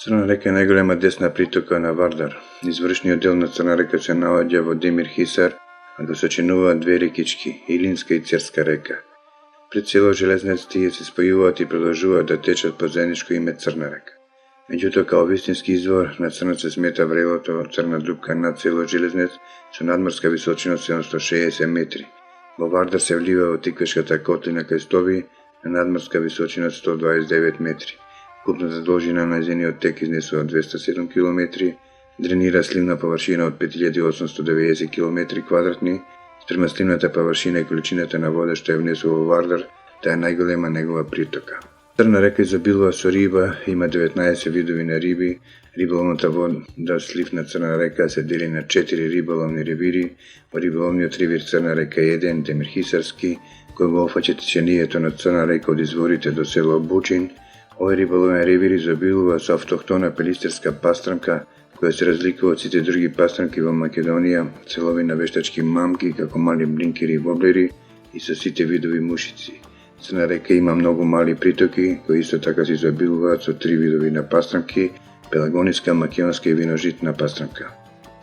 Црна река е најголема десна притока на Вардар. Извршниот дел на Црна река се наоѓа во Демир Хисар, а го сочинуваат две рекички, Илинска и Церска река. Пред село Железнец тие се спојуваат и продолжуваат да течат по заедничко име Црна река. Меѓутоа, као вистински извор на Црнец се смета врелото Црна дупка над село Железнец со надморска височина од 760 метри. Во Вардар се влива во Тиквешката котлина кај Стови на надморска височина од 129 метри. Купната должина на нејзиниот тек изнесува 207 км, дренира сливна површина од 5890 км квадратни, спрема сливната површина и количината на вода што ја внесува во Вардар, таа е најголема негова притока. Црна река изобилува со риба, има 19 видови на риби. Риболовната вода слив на Црна река се дели на 4 риболовни ревири. Во риболовниот ревир Црна река 1, Демир Хисарски, кој го офаќа течението на Црна река од изворите до село Бучин. Овој риболовен ревир изобилува со автохтона пелистерска пастрамка, која се разликува од сите други пастрамки во Македонија, целови на вештачки мамки, како мали блинкери и воблери, и со сите видови мушици. Црна река има многу мали притоки, кои исто така се изобилуваат со 3 видови на пастрамки, пелагониска, македонска и виножитна пастрамка.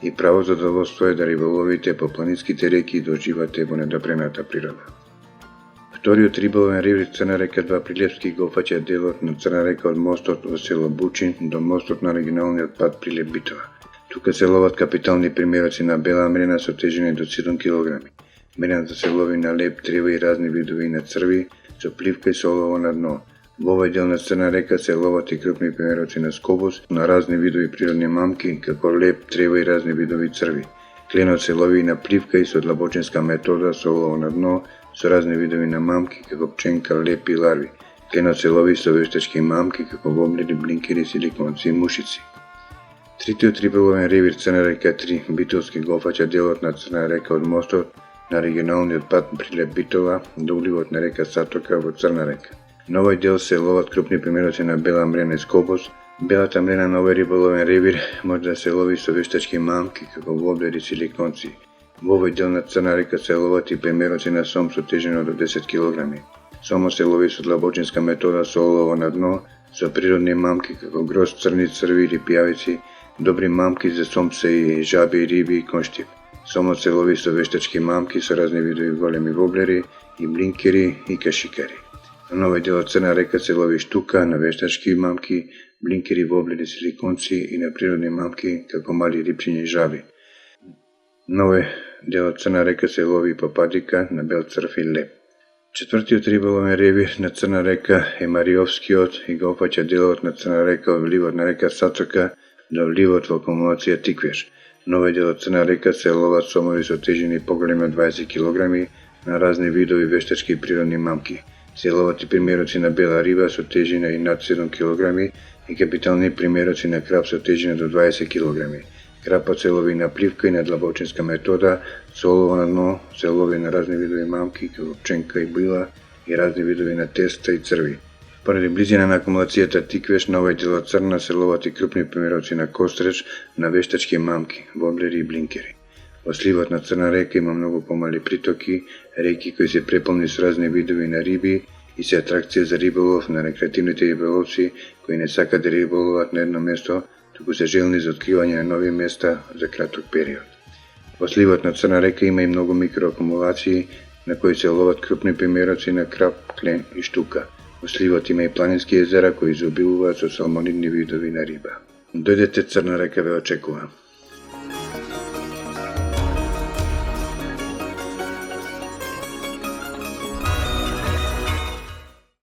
И право задоволство е да риболовите по планинските реки и да уживате во недопрената природа. Вториот риболовен ревир Црна река 2 Прилепски го опфаќа делот на Црна река од мостот во село Бучин до мостот на регионалниот пат Прилеп Битова. Тука се ловат капитални примероци на бела мрена со тежина до 7 кг. Мрената се лови на леп, трева и разни видови на црви, со пливка и солово на дно. Во овој дел на Црна река се ловат и крупни примероци на скобус, на разни видови природни мамки, како леп, трева и разни видови црви. Кленот се лови и на пливка и со длабочинска метода, солово на дно, со разни видови на мамки, како пченка, леп и ларви. Кленот се лови со вештачки мамки, како воблери, блинкери, силиконци и мушици. Тритиот риболовен ревир Црна река 3 Битолски го опфаќа делот на Црна река од мостот на регионалниот пат Прилеп Битова до уливот на река Сатока во Црна река. На овој дел се ловат крупни примероци на бела мрена и скобус. Белата мрена на овој риболовен ревир може да се лови со вештачки мамки, како воблери и силиконци. Во овој дел на Црна река се ловат и примероци на сом со тежина до 10 кг. Сомот се лови со длабочинска метода со олово на дно, со природни мамки како гроз, црни, црви или пијавици, добри мамки за сом се и жаби, риби и конштип. Сомот се лови со вештачки мамки со разни видови големи воблери и блинкери и кашикари. На овој дел од Црна река се лови штука на вештачки мамки, блинкери, воблери, силиконци и на природни мамки како мали рипчиња и жаби. На овој дел од Црна река се лови пападика на бел црв и леп. Четвртиот риболовен ревир на Црна река е Мариовскиот и го опфаќа делот на Црна река од вливот на река Сатока до вливот во акумулација Тиквеш. На овој дел од Црна река се ловат сомови со тежини поголеми од 20 кг на разни видови вештачки и природни мамки. Се ловат и примероци на бела риба со тежина и над 7 кг и капитални примероци на краб со тежина до 20 кг. Крапот се лови на пливка и на длабочинска метода, со олово на дно се лови на разни видови мамки, како пченка и бујла и разни видови на теста и црви. Поради близина на акумулацијата Тиквеш, на овој дел од Црна се ловат и крупни примероци на костреч, на вештачки мамки, воблери и блинкери. Во сливот на Црна река има многу помали притоки, реки кои се преполни со разни видови на риби и се атракција за риболов на рекреативните риболовци кои не сакат да риболоват на едно место, туку се желни за откривање на нови места за краток период. Во сливот на Црна река има и многу микроакумулации на кои се ловат крупни примероци на краб, клен и штука. Во сливот има и планински езера кои изобилуваат со салмонидни видови на риба. Дојдете, Црна река ве очекува.